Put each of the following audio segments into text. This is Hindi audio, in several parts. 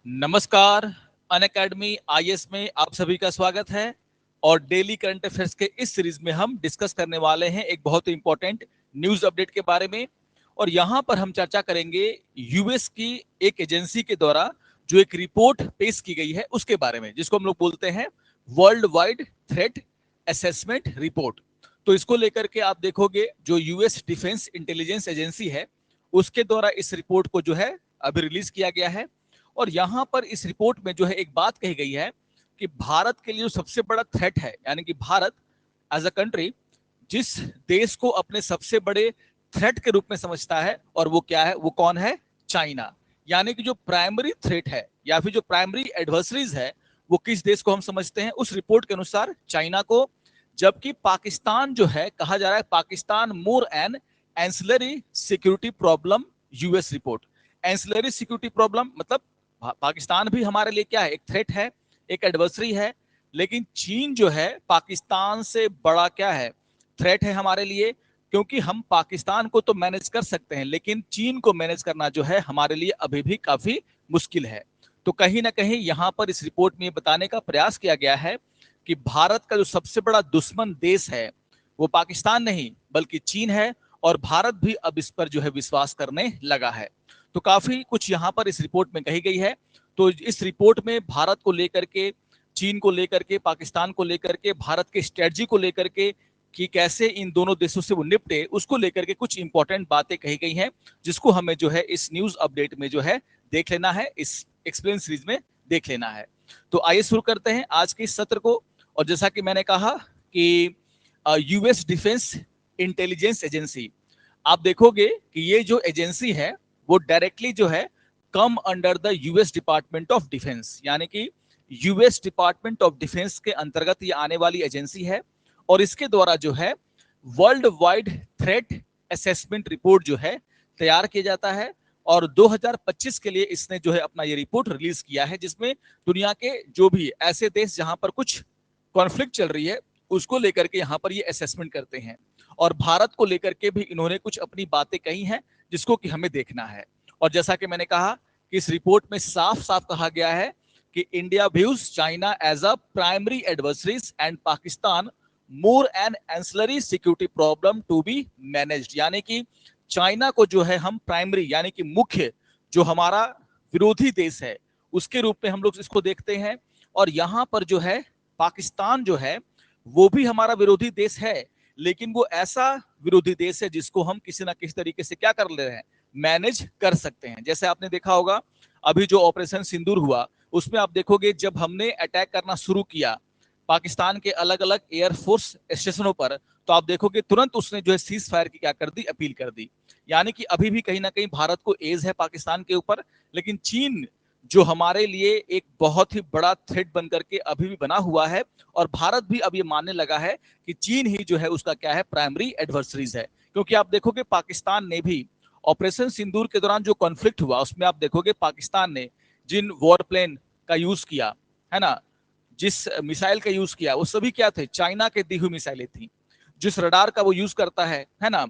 नमस्कार। अनअकैडमी आईएएस में आप सभी का स्वागत है। और डेली करंट अफेयर्स के इस सीरीज में हम डिस्कस करने वाले हैं एक बहुत ही इंपॉर्टेंट न्यूज अपडेट के बारे में। और यहां पर हम चर्चा करेंगे यूएस की एक एजेंसी के द्वारा जो एक रिपोर्ट पेश की गई है उसके बारे में, जिसको हम लोग बोलते हैं world wide threat assessment report. तो इसको लेकर के आप देखोगे जो यूएस डिफेंस इंटेलिजेंस एजेंसी है उसके द्वारा इस रिपोर्ट को जो है अभी रिलीज किया गया है। और यहां पर इस रिपोर्ट में जो है एक बात कही गई है कि भारत के लिए जो सबसे बड़ा थ्रेट है, यानी कि भारत एज अ कंट्री जिस देश को अपने सबसे बड़े थ्रेट के रूप में समझता है, और वो क्या है, वो कौन है? चाइना। यानी कि जो प्राइमरी थ्रेट है या फिर जो प्राइमरी एडवर्सरीज है वो किस देश को हम समझते हैं? उस रिपोर्ट के अनुसार चाइना को। जबकि पाकिस्तान जो है, कहा जा रहा है Pakistan more an ancillary security problem. US report ancillary security problem मतलब पाकिस्तान भी हमारे लिए क्या है? एक थ्रेट है, एक एडवर्सरी है। लेकिन चीन जो है पाकिस्तान से बड़ा क्या है? थ्रेट है हमारे लिए। क्योंकि हम पाकिस्तान को तो मैनेज कर सकते हैं लेकिन चीन को मैनेज करना जो है हमारे लिए अभी भी काफी मुश्किल है। तो कहीं ना कहीं यहां पर इस रिपोर्ट में बताने का प्रयास किया गया है कि भारत का जो सबसे बड़ा दुश्मन देश है वो पाकिस्तान नहीं बल्कि चीन है। और भारत भी अब इस पर जो है विश्वास करने लगा है। तो काफी कुछ यहाँ पर इस रिपोर्ट में कही गई है। तो इस रिपोर्ट में भारत को लेकर के, चीन को लेकर के, पाकिस्तान को लेकर के, भारत के स्ट्रेटजी को लेकर के कि कैसे इन दोनों देशों से वो निपटे, उसको लेकर के कुछ इंपॉर्टेंट बातें कही गई हैं जिसको हमें जो है इस न्यूज अपडेट में जो है देख लेना है, इस एक्सप्लेन सीरीज में देख लेना है। तो आइए शुरू करते हैं आज के इस सत्र को। और जैसा कि मैंने कहा कि यूएस डिफेंस इंटेलिजेंस एजेंसी, आप देखोगे कि ये जो एजेंसी है वो डायरेक्टली जो है come under the US department of defence, यानी कि यूएस डिपार्टमेंट ऑफ डिफेंस के अंतर्गत ये आने वाली एजेंसी है। और इसके द्वारा जो है world wide threat assessment report जो है तैयार किया जाता है। और 2025 के लिए इसने जो है अपना ये रिपोर्ट रिलीज किया है, जिसमें दुनिया के जो भी ऐसे देश जहां पर कुछ कॉन्फ्लिक्ट चल रही है उसको लेकर के यहाँ पर ये असेसमेंट करते हैं। और भारत को लेकर के भी इन्होंने कुछ अपनी बातें कही हैं जिसको कि हमें देखना है। और जैसा कि मैंने कहा कि इस रिपोर्ट में साफ साफ कहा गया है कि India views China as a primary adversaries and Pakistan more an ancillary security problem to be managed. यानी कि चाइना को जो है हम प्राइमरी यानी कि मुख्य जो हमारा विरोधी देश है उसके रूप में हम लोग इसको देखते हैं। और यहाँ पर जो है पाकिस्तान जो है वो भी हमारा विरोधी देश है, लेकिन वो ऐसा विरोधी देश है जिसको हम किसी ना किसी तरीके से क्या कर ले रहे हैं? मैनेज कर सकते हैं। जैसे आपने देखा होगा अभी जो ऑपरेशन सिंदूर हुआ उसमें आप देखोगे जब हमने अटैक करना शुरू किया पाकिस्तान के अलग अलग एयरफोर्स स्टेशनों पर, तो आप देखोगे तुरंत उसने जो है सीज फायर की क्या कर दी? अपील कर दी। यानी कि अभी भी कहीं ना कहीं भारत को एज है पाकिस्तान के ऊपर, लेकिन चीन जो हमारे लिए एक बहुत ही बड़ा थ्रेट बन करके अभी भी बना हुआ है। और भारत भी अब ये मानने लगा है कि चीन ही जो है उसका क्या है? प्राइमरी एडवर्सरीज है। क्योंकि आप देखोगे पाकिस्तान ने भी ऑपरेशन सिंदूर के दौरान जो कॉन्फ्लिक्ट हुआ उसमें आप देखोगे पाकिस्तान ने जिन वॉर प्लेन का यूज किया है ना, जिस मिसाइल का यूज किया वो सभी क्या थे? चाइना के दी हुई मिसाइलें थी। जिस रडार का वो यूज करता है ना।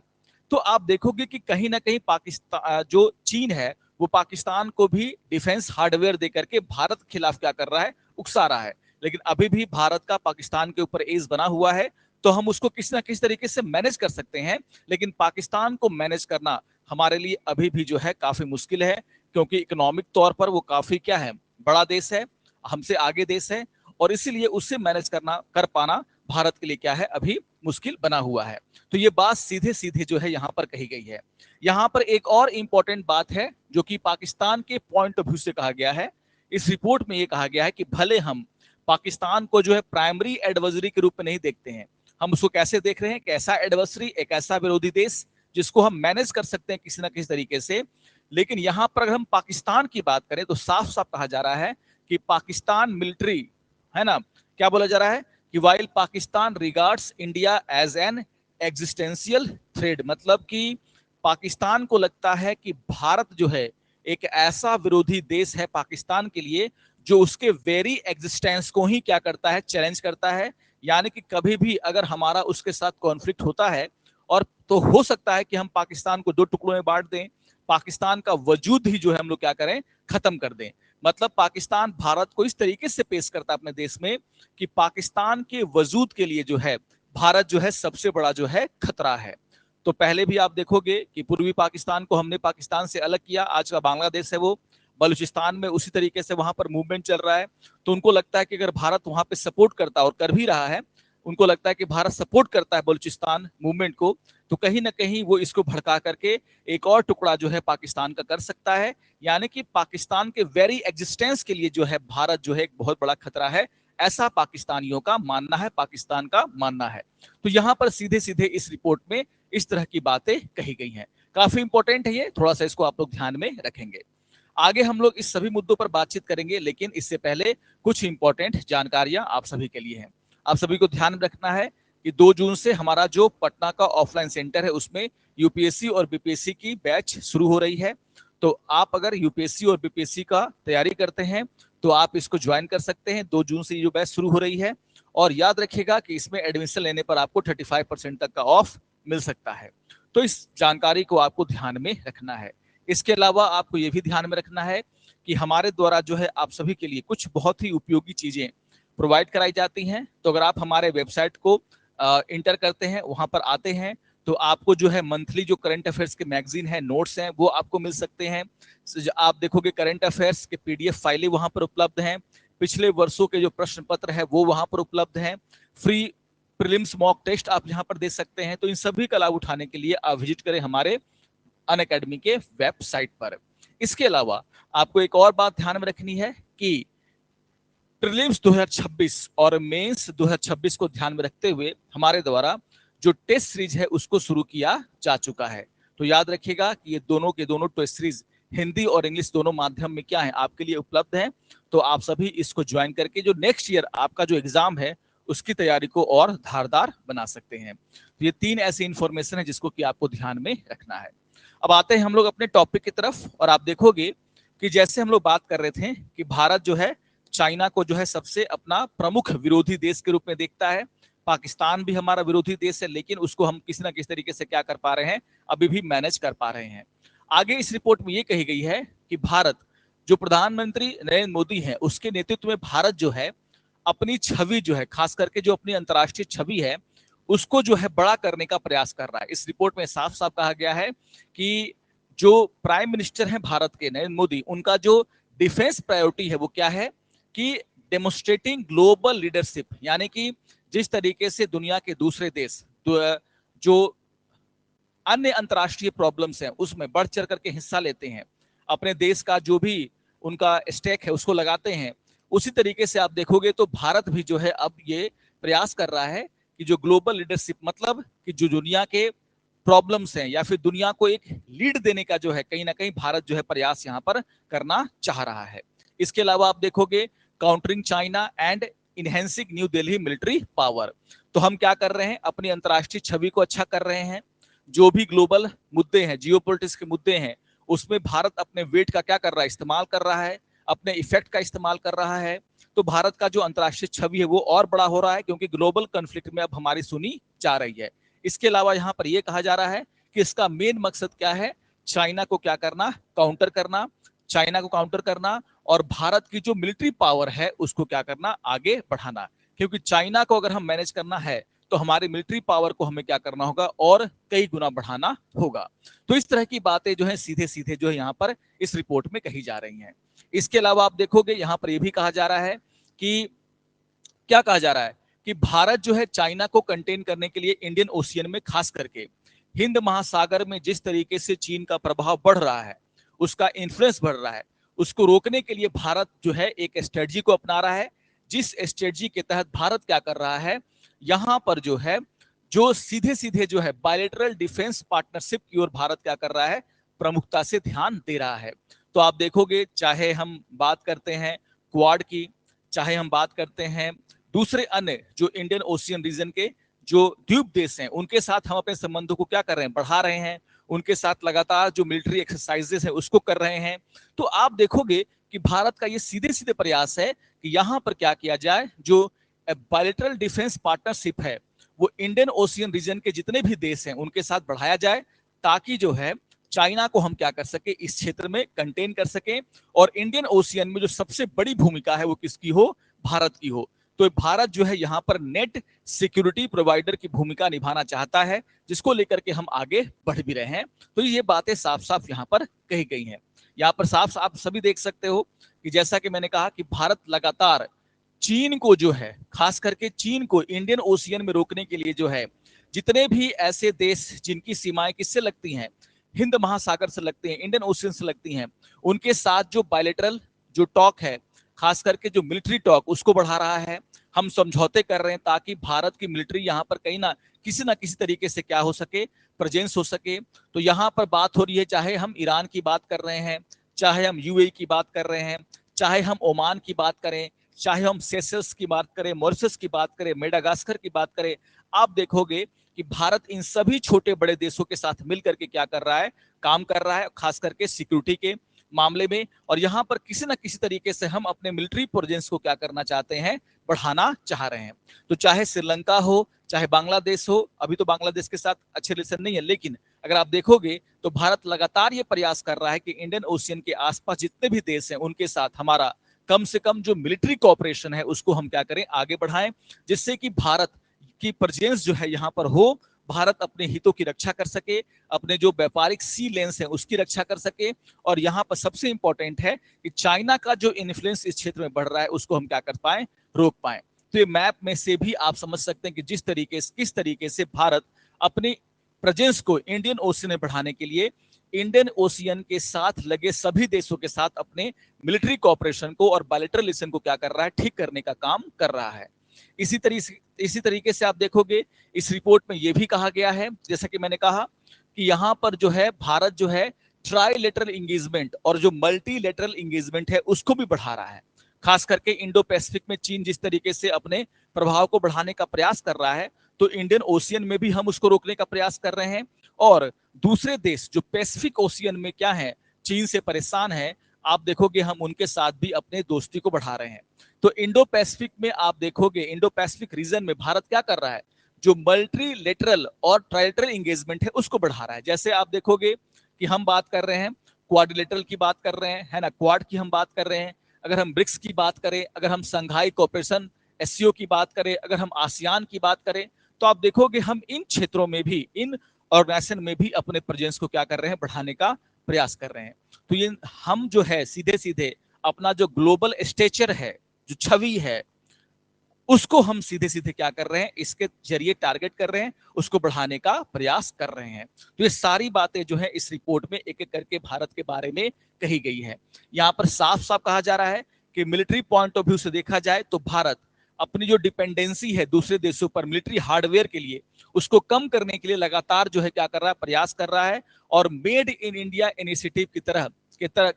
तो आप देखोगे कि कहीं ना कहीं पाकिस्तान जो चीन है वो पाकिस्तान को भी डिफेंस हार्डवेयर देकर के भारत के खिलाफ क्या कर रहा है? उकसा रहा है। लेकिन अभी भी भारत का पाकिस्तान के ऊपर एज बना हुआ है, तो हम उसको किसी ना किसी तरीके से मैनेज कर सकते हैं। लेकिन पाकिस्तान को मैनेज करना हमारे लिए अभी भी जो है काफी मुश्किल है, क्योंकि इकोनॉमिक तौर पर वो काफी क्या है? बड़ा देश है, हमसे आगे देश है। और इसीलिए उससे मैनेज करना कर पाना भारत के लिए क्या है? अभी मुश्किल बना हुआ है। तो ये बात सीधे सीधे जो है यहाँ पर कही गई है। यहाँ पर एक और इंपॉर्टेंट बात है जो कि पाकिस्तान के पॉइंट ऑफ व्यू से कहा गया है। इस रिपोर्ट में ये कहा गया है कि भले हम पाकिस्तान को जो है प्राइमरी एडवर्सरी के रूप में नहीं देखते हैं, हम उसको कैसे देख रहे हैं? एक ऐसा एडवर्सरी, एक ऐसा विरोधी देश जिसको हम मैनेज कर सकते हैं किसी ना किसी तरीके से। लेकिन यहाँ पर अगर हम पाकिस्तान की बात करें तो साफ साफ कहा जा रहा है कि पाकिस्तान मिलिट्री, है ना, क्या बोला जा रहा है कि while Pakistan regards India as an existential threat, मतलब कि पाकिस्तान को लगता है कि भारत जो है एक ऐसा विरोधी देश है पाकिस्तान के लिए जो उसके वेरी एग्जिस्टेंस को ही क्या करता है? चैलेंज करता है। यानी कि कभी भी अगर हमारा उसके साथ कॉन्फ्लिक्ट होता है और तो हो सकता है कि हम पाकिस्तान को दो टुकड़ों में बांट दें, पाकिस्तान का वजूद ही जो है हम लोग क्या करें? खत्म कर दें। मतलब पाकिस्तान भारत को इस तरीके से पेश करता है अपने देश में कि पाकिस्तान के वजूद के लिए जो है भारत जो है सबसे बड़ा जो है खतरा है। तो पहले भी आप देखोगे कि पूर्वी पाकिस्तान को हमने पाकिस्तान से अलग किया, आज का बांग्लादेश है वो, बलूचिस्तान में उसी तरीके से वहां पर मूवमेंट चल रहा है। तो उनको लगता है कि अगर भारत वहां पे सपोर्ट करता है और कर भी रहा है, उनको लगता है कि भारत सपोर्ट करता है बलूचिस्तान मूवमेंट को, तो कहीं ना कहीं वो इसको भड़का करके एक और टुकड़ा जो है पाकिस्तान का कर सकता है। यानी कि पाकिस्तान के वेरी एग्जिस्टेंस के लिए जो है भारत जो है एक बहुत बड़ा खतरा है, ऐसा पाकिस्तानियों का मानना है, पाकिस्तान का मानना है। तो यहां पर सीधे सीधे इस रिपोर्ट में इस तरह की बातें कही गई हैं। काफी इंपॉर्टेंट है ये, थोड़ा सा इसको आप लोग ध्यान में रखेंगे। आगे हम लोग इस सभी मुद्दों पर बातचीत करेंगे, लेकिन इससे पहले कुछ इंपॉर्टेंट जानकारियां आप सभी के लिए हैं। आप सभी को ध्यान में रखना है कि 2 जून से हमारा जो पटना का ऑफलाइन सेंटर है उसमें यूपीएससी और बीपीएससी की बैच शुरू हो रही है। तो आप अगर यूपीएससी और बीपीएससी का तैयारी करते हैं तो आप इसको ज्वाइन कर सकते हैं। 2 जून से ये जो बैच शुरू हो रही है, और याद रखिएगा कि इसमें एडमिशन लेने पर आपको 35% तक का ऑफ मिल सकता है। तो इस जानकारी को आपको ध्यान में रखना है। इसके अलावा आपको ये भी ध्यान में रखना है कि हमारे द्वारा जो है आप सभी के लिए कुछ बहुत ही उपयोगी चीजें प्रोवाइड कराई जाती हैं। तो अगर आप हमारे वेबसाइट को इंटर करते हैं, वहां पर आते हैं, तो आपको जो है मंथली जो करंट अफेयर्स के मैगजीन है, नोट्स हैं, वो आपको मिल सकते हैं। आप देखोगे करंट अफेयर्स के पीडीएफ फाइलें वहां पर उपलब्ध हैं। पिछले वर्षों के जो प्रश्न पत्र है वो वहां पर उपलब्ध हैं। फ्री प्रीलिम्स मॉक टेस्ट आप यहाँ पर दे सकते हैं। तो इन सभी का लाभ उठाने के लिए आप विजिट करें हमारे अनअकैडमी के वेबसाइट पर। इसके अलावा आपको एक और बात ध्यान में रखनी है कि प्रीलिम्स 2026 और मेंस 2026 को ध्यान में रखते हुए हमारे द्वारा जो टेस्ट सीरीज है उसको शुरू किया जा चुका है। तो याद रखिएगा कि ये दोनों के दोनों टेस्ट सीरीज हिंदी और इंग्लिश दोनों माध्यम में क्या है आपके लिए उपलब्ध है। तो आप सभी इसको ज्वाइन करके जो नेक्स्ट ईयर आपका जो एग्जाम है उसकी तैयारी को और धारदार बना सकते हैं। तो ये 3 ऐसी इंफॉर्मेशन है जिसको कि आपको ध्यान में रखना है। अब आते हैं हम लोग अपने टॉपिक की तरफ, और आप देखोगे कि जैसे हम लोग बात कर रहे थे कि भारत जो है चाइना को जो है सबसे अपना प्रमुख विरोधी देश के रूप में देखता है। पाकिस्तान भी हमारा विरोधी देश है, लेकिन उसको हम किसी ना किसी तरीके से क्या कर पा रहे हैं, अभी भी मैनेज कर पा रहे हैं। आगे इस रिपोर्ट में ये कही गई है कि भारत, जो प्रधानमंत्री नरेंद्र मोदी है, उसके नेतृत्व में भारत जो है अपनी छवि जो है, खास करके जो अपनी अंतर्राष्ट्रीय छवि है, उसको जो है बड़ा करने का प्रयास कर रहा है। इस रिपोर्ट में साफ साफ कहा गया है कि जो प्राइम मिनिस्टर हैं भारत के नरेंद्र मोदी, उनका जो डिफेंस प्रायोरिटी है वो क्या है कि डेमोन्स्ट्रेटिंग ग्लोबल लीडरशिप, यानी कि जिस तरीके से दुनिया के दूसरे देश जो अन्य अंतर्राष्ट्रीय प्रॉब्लम्स हैं उसमें बढ़ चढ़ करके हिस्सा लेते हैं, अपने देश का जो भी उनका स्टेक है उसको लगाते हैं, उसी तरीके से आप देखोगे तो भारत भी जो है अब ये प्रयास कर रहा है कि जो ग्लोबल लीडरशिप, मतलब कि जो दुनिया के प्रॉब्लम्स हैं या फिर दुनिया को एक लीड देने का जो है कहीं ना कहीं भारत जो है प्रयास यहाँ पर करना चाह रहा है। इसके अलावा आप देखोगे countering China and enhancing new Delhi military power. तो हम क्या कर रहे हैं, अपनी अंतर्राष्ट्रीय छवि को अच्छा कर रहे हैं। जो भी ग्लोबल मुद्दे हैं, जियोपॉलिटिक्स के मुद्दे हैं, उसमें भारत अपने वेट का क्या कर रहा है, इस्तेमाल कर रहा है, अपने इफेक्ट का इस्तेमाल कर रहा है। तो भारत का जो अंतर्राष्ट्रीय छवि है वो और बड़ा हो रहा है, क्योंकि ग्लोबल कॉन्फ्लिक्ट में अब हमारी सुनी जा रही है। इसके अलावा यहाँ पर यह कहा जा रहा है कि इसका मेन मकसद क्या है, चाइना को क्या करना, काउंटर करना, चाइना को काउंटर करना, और भारत की जो मिलिट्री पावर है उसको क्या करना, आगे बढ़ाना। क्योंकि चाइना को अगर हम मैनेज करना है तो हमारी मिलिट्री पावर को हमें क्या करना होगा, और कई गुना बढ़ाना होगा। तो इस तरह की बातें जो है सीधे सीधे जो है यहाँ पर इस रिपोर्ट में कही जा रही हैं। इसके अलावा आप देखोगे यहाँ पर यह भी कहा जा रहा है कि क्या कहा जा रहा है कि भारत जो है चाइना को कंटेन करने के लिए इंडियन ओशियन में, खास करके हिंद महासागर में जिस तरीके से चीन का प्रभाव बढ़ रहा है, उसका इन्फ्लुएंस बढ़ रहा है, उसको रोकने के लिए भारत जो है एक स्ट्रेटजी को अपना रहा है। जिस स्ट्रेटजी के तहत भारत क्या कर रहा है, यहां पर जो है जो सीधे सीधे जो है बायलैटरल डिफेंस पार्टनरशिप की ओर भारत क्या कर रहा है, प्रमुखता से ध्यान दे रहा है। तो आप देखोगे चाहे हम बात करते हैं क्वाड की, चाहे हम बात करते हैं दूसरे अन्य जो इंडियन ओशियन रीजन के जो द्वीप देश हैं, उनके साथ हम अपने संबंधों को क्या कर रहे हैं, बढ़ा रहे हैं। उनके साथ लगातार जो मिलिट्री एक्सरसाइजेस है उसको कर रहे हैं। तो आप देखोगे कि भारत का ये सीधे सीधे प्रयास है कि यहां पर क्या किया जाए, जो बायलैटरल डिफेंस पार्टनरशिप है वो इंडियन ओशियन रीजन के जितने भी देश हैं उनके साथ बढ़ाया जाए, ताकि जो है चाइना को हम क्या कर सके, इस क्षेत्र में कंटेन कर सके, और इंडियन ओशियन में जो सबसे बड़ी भूमिका है वो किसकी हो, भारत की हो। तो भारत जो है यहाँ पर नेट सिक्योरिटी प्रोवाइडर की भूमिका निभाना चाहता है, जिसको लेकर के हम आगे बढ़ भी रहे हैं। तो ये बातें साफ साफ यहाँ पर कही गई हैं। यहाँ पर साफ साफ सभी देख सकते हो कि जैसा कि मैंने कहा कि भारत लगातार चीन को जो है, खास करके चीन को इंडियन ओशियन में रोकने के लिए जो है, जितने भी ऐसे देश जिनकी सीमाएं किससे लगती हैं, हिंद महासागर से लगती हैं, इंडियन ओशियन से लगती हैं, उनके साथ जो बायलैटरल जो टॉक है, खास करके जो मिलिट्री टॉक, उसको बढ़ा रहा है। हम समझौते कर रहे हैं ताकि भारत की मिलिट्री यहाँ पर कहीं ना किसी तरीके से क्या हो सके, प्रेजेंस हो सके। तो यहाँ पर बात हो रही है, चाहे हम ईरान की बात कर रहे हैं, चाहे हम यूएई की बात कर रहे हैं, चाहे हम ओमान की बात करें, चाहे हम सेशल्स की बात करें, मॉरिशस की बात करें, मेडागास्कर की बात करें, आप देखोगे कि भारत इन सभी छोटे बड़े देशों के साथ मिलकर के क्या कर रहा है, काम कर रहा है, खास करके सिक्योरिटी के मामले में। और यहाँ पर किसी ना किसी तरीके से हम अपने मिलिट्री प्रेजेंस को क्या करना चाहते हैं, बढ़ाना चाह रहे हैं। तो चाहे श्रीलंका हो, चाहे बांग्लादेश हो, अभी तो बांग्लादेश के साथ अच्छे रिलेशन नहीं है, लेकिन अगर आप देखोगे तो भारत लगातार ये प्रयास कर रहा है कि इंडियन ओशियन के आसपास जितने भी देश हैं उनके साथ हमारा कम से कम जो मिलिट्री कोऑपरेशन है उसको हम क्या करें, आगे बढ़ाएं, जिससे कि भारत की प्रेजेंस जो है यहाँ पर हो, भारत अपने हितों की रक्षा कर सके, अपने जो व्यापारिक सी लेंस है उसकी रक्षा कर सके। और यहाँ पर सबसे इंपॉर्टेंट है कि चाइना का जो इन्फ्लुएंस इस क्षेत्र में बढ़ रहा है उसको हम क्या कर पाए, रोक पाए। तो ये मैप में से भी आप समझ सकते हैं कि किस तरीके से भारत अपनी प्रेजेंस को इंडियन ओशियन में बढ़ाने के लिए इंडियन ओशियन के साथ लगे सभी देशों के साथ अपने मिलिट्री कोऑपरेशन को और बायलैटरल रिलेशन को क्या कर रहा है, ठीक करने का काम कर रहा है। इसी तरीके से आप देखोगे इस रिपोर्ट में यह भी कहा गया है, जैसा कि मैंने कहा कि यहाँ पर जो है भारत जो है ट्राइलेटरल इंगेजमेंट और जो मल्टीलेटरल इंगेजमेंट है उसको भी बढ़ा रहा है। खास करके इंडो पैसिफिक में चीन जिस तरीके से अपने प्रभाव को बढ़ाने का प्रयास कर रहा है, तो इंडियन ओशियन में भी हम उसको रोकने का प्रयास कर रहे हैं। और दूसरे देश जो पैसिफिक ओशियन में क्या है, चीन से परेशान है, आप देखोगे हम उनके साथ भी अपने दोस्ती को बढ़ा रहे हैं। तो इंडो पैसिफिक में आप देखोगे, इंडो पैसिफिक रीजन में भारत क्या कर रहा है, जो मल्टीलेटरल और ट्राइलेटरल इंगेजमेंट है उसको बढ़ा रहा है। जैसे आप देखोगे कि हम बात कर रहे हैं क्वाड्रिलेटरल की बात कर रहे हैं, है ना, क्वाड की हम बात कर रहे हैं, अगर हम ब्रिक्स की बात करें, अगर हम संघाई कोऑपरेशन एससीओ की बात करें, अगर हम आसियान की बात करें, तो आप देखोगे हम इन क्षेत्रों में भी, इन ऑर्गेनाइजेशन में भी अपने प्रेजेंस को क्या कर रहे हैं, बढ़ाने का प्रयास कर रहे हैं। तो ये हम जो है सीधे सीधे अपना जो ग्लोबल स्टेचर है, जो छवि है, उसको हम सीधे सीधे क्या कर रहे हैं, इसके जरिए टारगेट कर रहे हैं, उसको बढ़ाने का प्रयास कर रहे हैं। तो ये सारी बातें जो है इस रिपोर्ट में एक एक करके भारत के बारे में कही गई है। यहाँ पर साफ साफ कहा जा रहा है कि मिलिट्री पॉइंट ऑफ व्यू से देखा जाए तो भारत अपनी जो डिपेंडेंसी है दूसरे देशों पर मिलिट्री हार्डवेयर के लिए, उसको कम करने के लिए लगातार जो है क्या कर रहा है, प्रयास कर रहा है। और मेड इन इंडिया इनिशिएटिव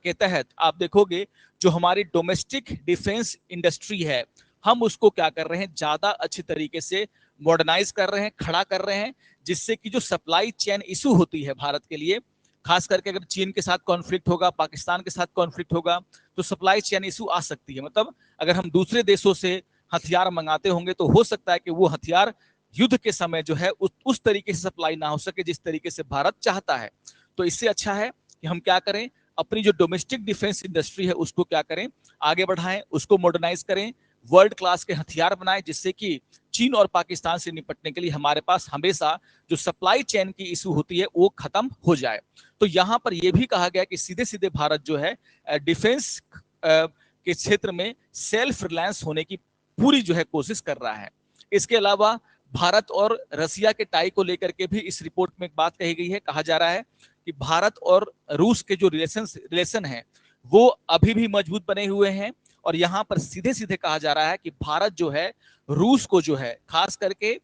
के तहत आप देखोगे जो हमारी डोमेस्टिक डिफेंस इंडस्ट्री है, हम उसको क्या कर रहे हैं, ज्यादा अच्छी तरीके से मॉडर्नाइज कर रहे हैं, खड़ा कर रहे हैं, जिससे कि जो सप्लाई चेन इशू होती है भारत के लिए, खास करके अगर चीन के साथ कॉन्फ्लिक्ट होगा, पाकिस्तान के साथ कॉन्फ्लिक्ट होगा, तो सप्लाई चेन इशू आ सकती है। मतलब अगर हम दूसरे देशों से हथियार मंगाते होंगे तो हो सकता है कि वो हथियार युद्ध के समय जो है उस तरीके से सप्लाई ना हो सके जिस तरीके से भारत चाहता है। तो इससे अच्छा है कि हम क्या करें, अपनी जो डोमेस्टिक डिफेंस इंडस्ट्री है उसको क्या करें, आगे बढ़ाएं, उसको मॉडर्नाइज करें, वर्ल्ड क्लास के हथियार बनाएं, जिससे कि चीन और पाकिस्तान से निपटने के लिए हमारे पास हमेशा जो सप्लाई चेन की इशू होती है वो खत्म हो जाए। तो यहाँ पर यह भी कहा गया कि सीधे सीधे भारत जो है डिफेंस के क्षेत्र में सेल्फ रिलायंस होने की पूरी जो है कोशिश कर रहा है। इसके अलावा भारत और रसिया के टाई को लेकर के भी इस रिपोर्ट में एक बात कही गई है। कहा जा रहा है कि भारत और रूस के जो रिलेशन है वो अभी भी मजबूत बने हुए हैं। और यहाँ पर सीधे सीधे कहा जा रहा है कि भारत जो है रूस को जो है, खास करके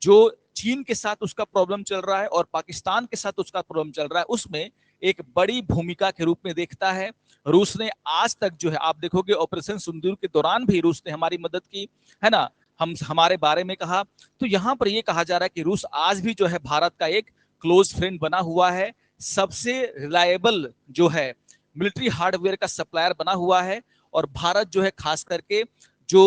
जो चीन के साथ उसका प्रॉब्लम चल रहा है और पाकिस्तान के साथ उसका प्रॉब्लम चल रहा है, उसमें एक बड़ी भूमिका के रूप में देखता है। रूस ने आज तक जो है, आप देखोगे ऑपरेशन सिंदूर के दौरान भी रूस ने हमारी मदद की, है ना, हम हमारे बारे में कहा। तो यहाँ पर यह कहा जा रहा है कि रूस आज भी जो है भारत का एक क्लोज फ्रेंड बना हुआ है, सबसे रिलायबल जो है मिलिट्री हार्डवेयर का सप्लायर बना हुआ है। और भारत जो है खास करके जो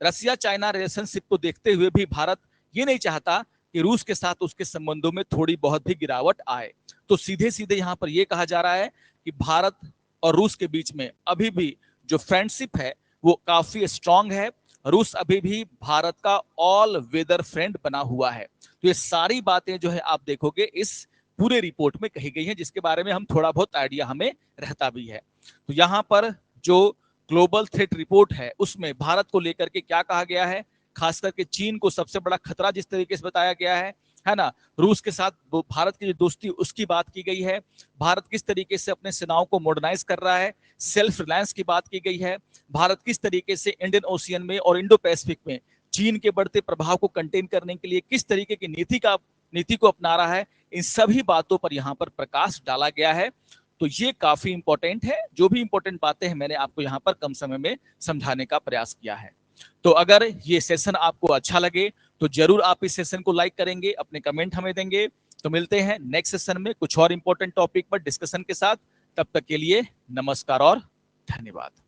रसिया चाइना रिलेशनशिप को देखते हुए भी भारत ये नहीं चाहता कि रूस के साथ उसके संबंधों में थोड़ी बहुत भी गिरावट आए। तो सीधे सीधे यहाँ पर यह कहा जा रहा है कि भारत और रूस के बीच में अभी भी जो फ्रेंडशिप है वो काफी स्ट्रांग है। रूस अभी भी भारत का ऑल वेदर फ्रेंड बना हुआ है। तो ये सारी बातें जो है आप देखोगे इस पूरे रिपोर्ट में कही गई हैं, जिसके बारे में हम थोड़ा बहुत आइडिया हमें रहता भी है। तो यहाँ पर जो ग्लोबल थ्रेट रिपोर्ट है उसमें भारत को लेकर के क्या कहा गया है, खास करके चीन को सबसे बड़ा खतरा जिस तरीके से बताया गया है ना। रूस के साथ भारत की जो दोस्ती उसकी बात की गई है। भारत किस तरीके से अपने सेनाओं को मॉडर्नाइज कर रहा है, सेल्फ रिलायंस की बात की गई है। भारत किस तरीके से इंडियन ओशियन में और इंडो पैसिफिक में चीन के बढ़ते प्रभाव को कंटेन करने के लिए किस तरीके की नीति को अपना रहा है, इन सभी बातों पर यहाँ पर प्रकाश डाला गया है। तो ये काफी इंपॉर्टेंट है। जो भी इंपॉर्टेंट बातें हैं मैंने आपको यहाँ पर कम समय में समझाने का प्रयास किया है। तो अगर ये सेशन आपको अच्छा लगे तो जरूर आप इस सेशन को लाइक करेंगे, अपने कमेंट हमें देंगे। तो मिलते हैं नेक्स्ट सेशन में कुछ और इंपॉर्टेंट टॉपिक पर डिस्कशन के साथ। तब तक के लिए नमस्कार और धन्यवाद।